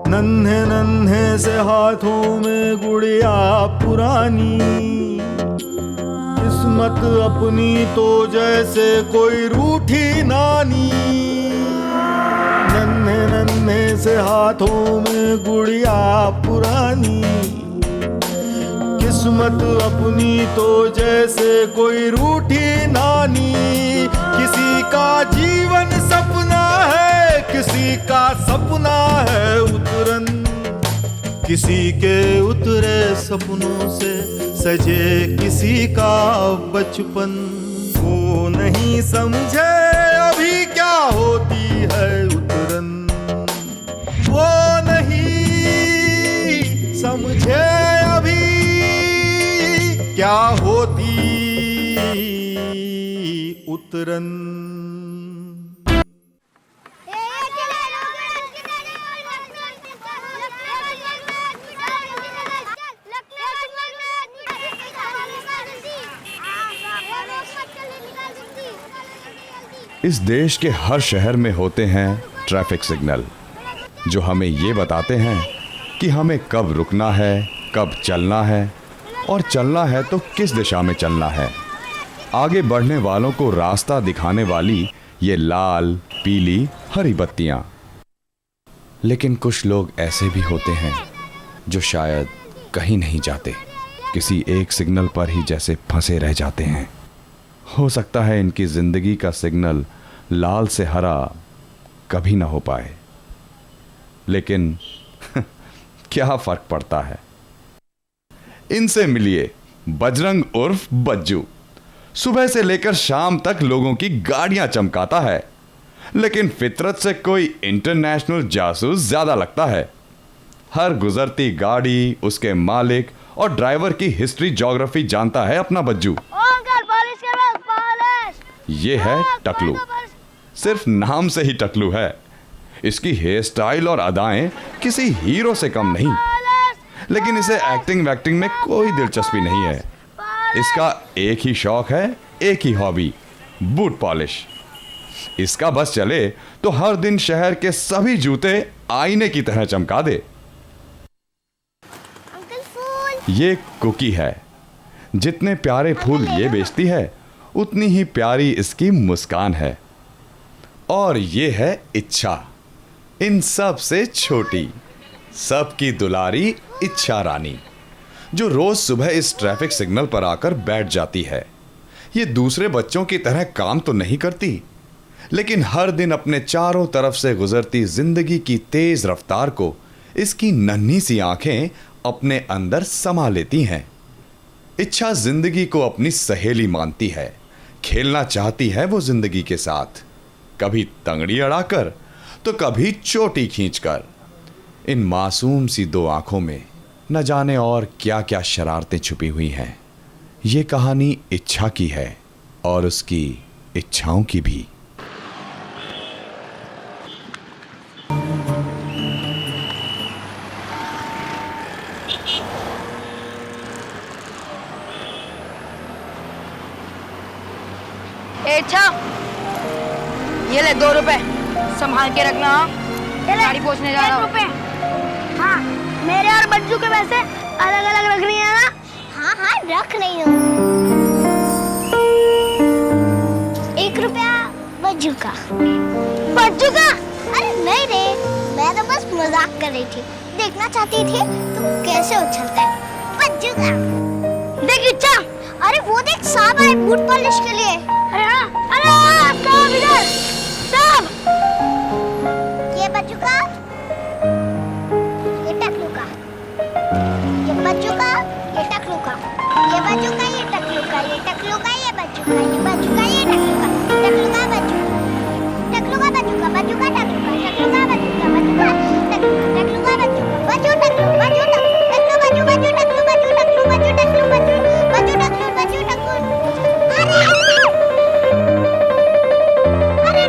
नन्हे नन्हे से हाथों में गुड़िया पुरानी, किस्मत अपनी तो जैसे कोई रूठी नानी। नन्हे नन्हे से हाथों में गुड़िया पुरानी, किस्मत अपनी तो जैसे कोई रूठी नानी। किसी का जीवन सपना है, किसी का सपना है उतरन, किसी के उतरे सपनों से सजे किसी का बचपन। वो नहीं समझे अभी क्या होती है उतरन, वो नहीं समझे अभी क्या होती उतरन। इस देश के हर शहर में होते हैं ट्रैफिक सिग्नल, जो हमें ये बताते हैं कि हमें कब रुकना है, कब चलना है, और चलना है तो किस दिशा में चलना है। आगे बढ़ने वालों को रास्ता दिखाने वाली ये लाल, पीली, हरी बत्तियां। लेकिन कुछ लोग ऐसे भी होते हैं जो शायद कहीं नहीं जाते, किसी एक सिग्नल पर ही जैसे फंसे रह जाते हैं। हो सकता है इनकी जिंदगी का सिग्नल लाल से हरा कभी ना हो पाए, लेकिन क्या फर्क पड़ता है। इनसे मिलिए, बजरंग उर्फ बज्जू। सुबह से लेकर शाम तक लोगों की गाड़ियां चमकाता है, लेकिन फितरत से कोई इंटरनेशनल जासूस ज्यादा लगता है। हर गुजरती गाड़ी, उसके मालिक और ड्राइवर की हिस्ट्री, ज्योग्राफी जानता है अपना बज्जू। ये है टकलू। सिर्फ नाम से ही टकलू है। इसकी हेयर स्टाइल और अदाएं किसी हीरो से कम नहीं, लेकिन इसे एक्टिंग वैक्टिंग में कोई दिलचस्पी नहीं है। इसका एक ही शौक है, एक ही हॉबी, बूट पॉलिश। इसका बस चले तो हर दिन शहर के सभी जूते आईने की तरह चमका दे। ये कुकी है। जितने प्यारे फूल ये बेचती है, उतनी ही प्यारी इसकी मुस्कान है। और ये है इच्छा, इन सब से छोटी, सबकी दुलारी इच्छा रानी, जो रोज सुबह इस ट्रैफिक सिग्नल पर आकर बैठ जाती है। ये दूसरे बच्चों की तरह काम तो नहीं करती, लेकिन हर दिन अपने चारों तरफ से गुजरती जिंदगी की तेज रफ्तार को इसकी नन्ही सी आंखें अपने अंदर समा लेती हैं। इच्छा जिंदगी को अपनी सहेली मानती है, खेलना चाहती है वो जिंदगी के साथ, कभी तंगड़ी अड़ाकर तो कभी चोटी खींचकर। इन मासूम सी दो आंखों में न जाने और क्या क्या शरारतें छुपी हुई हैं। ये कहानी इच्छा की है और उसकी इच्छाओं की भी। इच्छा, ये ले 2 रुपए, संभाल के रखना। गाड़ी पहुंचने जा रहा हूँ। 1 रुपए। हाँ, मेरे और बच्चू के पैसे अलग अलग रखनी है ना? हाँ हाँ, रख रही हूँ। 1 रुपया बच्चू का। बच्चू का? अरे नहीं रे, मैं तो बस मजाक कर रही थी। देखना चाहती थी तुम कैसे उछलते हैं। बच्चू का। देख इच्छा, अरे वो देख, सांप है बूट पॉलिश के लिए। अरे हाँ, सांप इधर, सांप। ये बच्चू का, ये टकलू का, ये बच्चू का, ये टकलू का, ये बच्चू का, ये टकलू का, ये टकलू का, ये बच्चू का, ये बच्चू का, ये टकलू का, टकलू का बच्चू, टकलू का बच्चू का, बच्चू का टकलू का, टकलू का बच्चू का, बच्चू का टकलू, टकलू का बच्चू, बच्चू टकलू, बच्चू टकलू, बच्चू बच्चू टकलू, बच्चू टकलू, बच्चू टकलू, बच्चू टकलू, बच्चू टकलू। अरे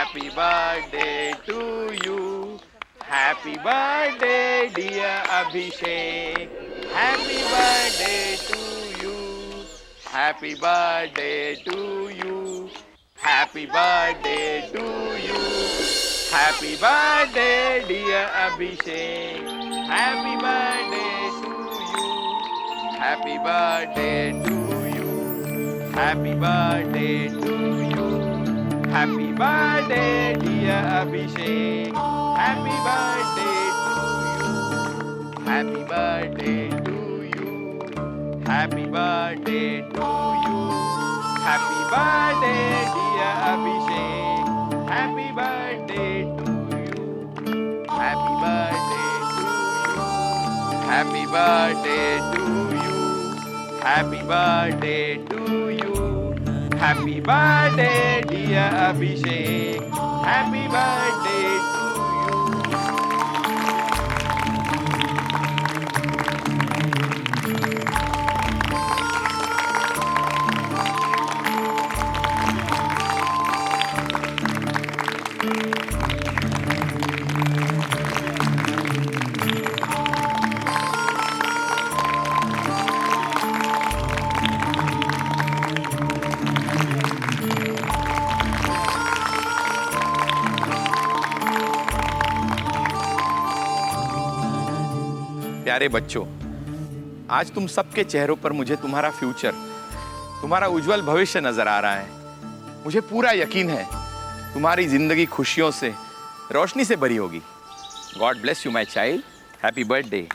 Happy birthday to you. Happy birthday dear Abhishek. Happy birthday to you. Happy birthday to you. Happy birthday to you. Happy birthday dear Abhishek. Happy birthday to you. Happy birthday to you. Happy birthday to you. Happy birthday dear Abhishek. Happy birthday to you. Happy birthday to you. Happy birthday to you. Happy birthday dear Abhishek. Happy birthday to you. Happy birthday to you. Happy birthday to you. Happy birthday to you. Happy birthday dear Abhishek. Happy birthday to you. प्यारे बच्चों, आज तुम सबके चेहरों पर मुझे तुम्हारा future, तुम्हारा उज्जवल भविष्य नजर आ रहा है। मुझे पूरा यकीन है तुम्हारी जिंदगी खुशियों से, रोशनी से भरी होगी। God bless you my child. Happy birthday.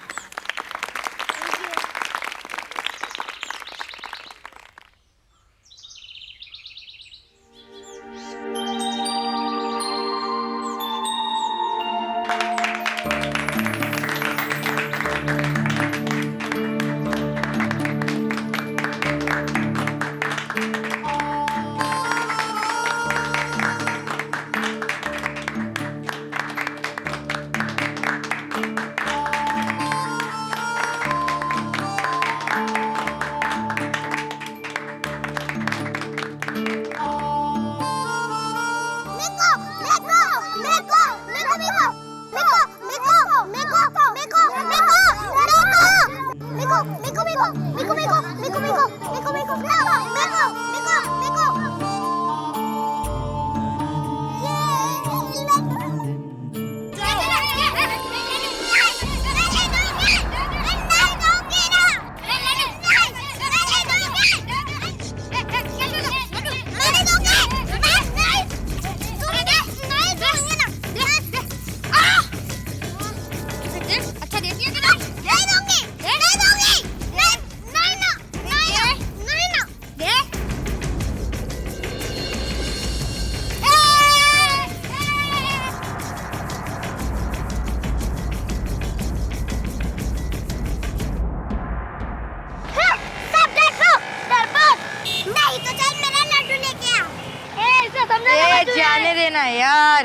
जाने देना यार।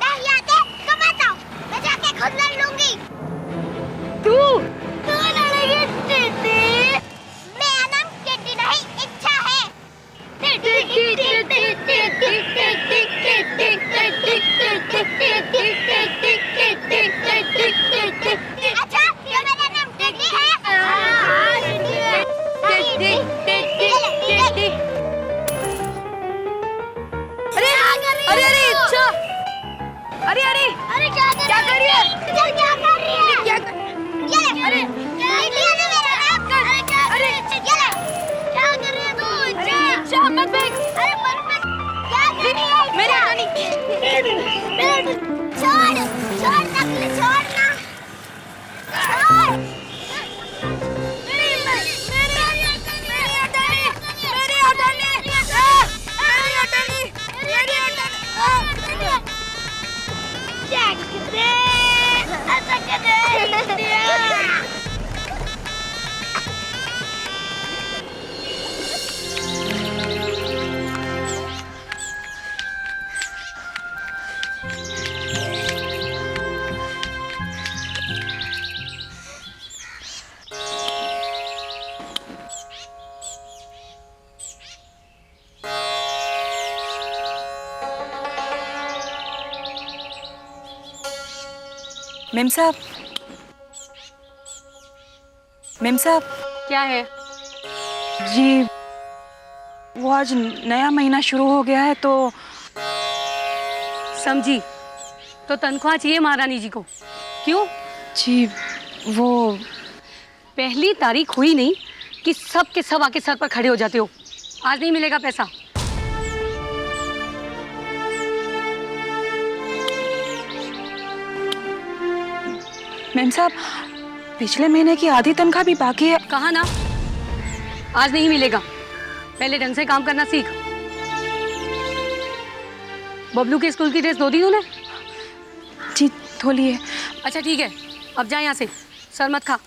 नहीं आते तो बताओ, मैं जाके खुद लड़ लूंगी। तू लड़ेगी टीटी। मेरा नाम टीटी नहीं, इच्छा है। अच्छा, ये मेरा नाम टीटी है। अरे इच्छा, अरे क्या कर रही है? क्या कर रही है? क्या ये ले, अरे ये मेरा नाम। अरे क्या कर रही है तू? इच्छा मत फेंक। अरे क्या कर रही है? मेरे छोड़ नकली, छोड़ना। छोड़। मेम साहब, मेम साहब। क्या है? जी, वो आज नया महीना शुरू हो गया है तो समझी। तो तनख्वाह चाहिए महारानी जी को। क्यों? जी वो पहली तारीख हुई नहीं कि सब के सब आके सर पर खड़े हो जाते हो। आज नहीं मिलेगा पैसा। मेम साहब, पिछले महीने की आधी तनख्वाह भी बाकी है। कहा ना, आज नहीं मिलेगा। पहले ढंग से काम करना सीख। बबलू के स्कूल की ड्रेस धो दी तूने? जी धो लिए। अच्छा ठीक है, अब जा यहाँ से, सर मत खा।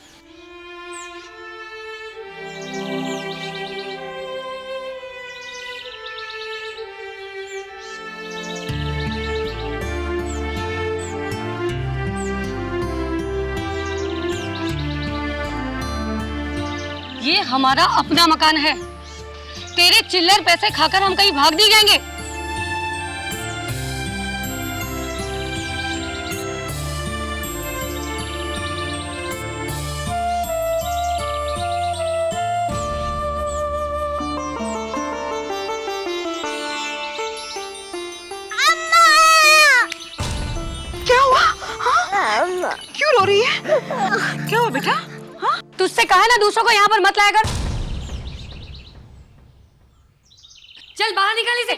ये हमारा अपना मकान है। तेरे चिल्लर पैसे खाकर हम कहीं भाग नहीं जाएंगे। क्या हुआ? हाँ? क्यों रो रही है? क्या हुआ बेटा? हाँ? तुझसे कहा ना दूसरों को यहाँ पर मत लाया कर। चल बाहर निकाल इसे।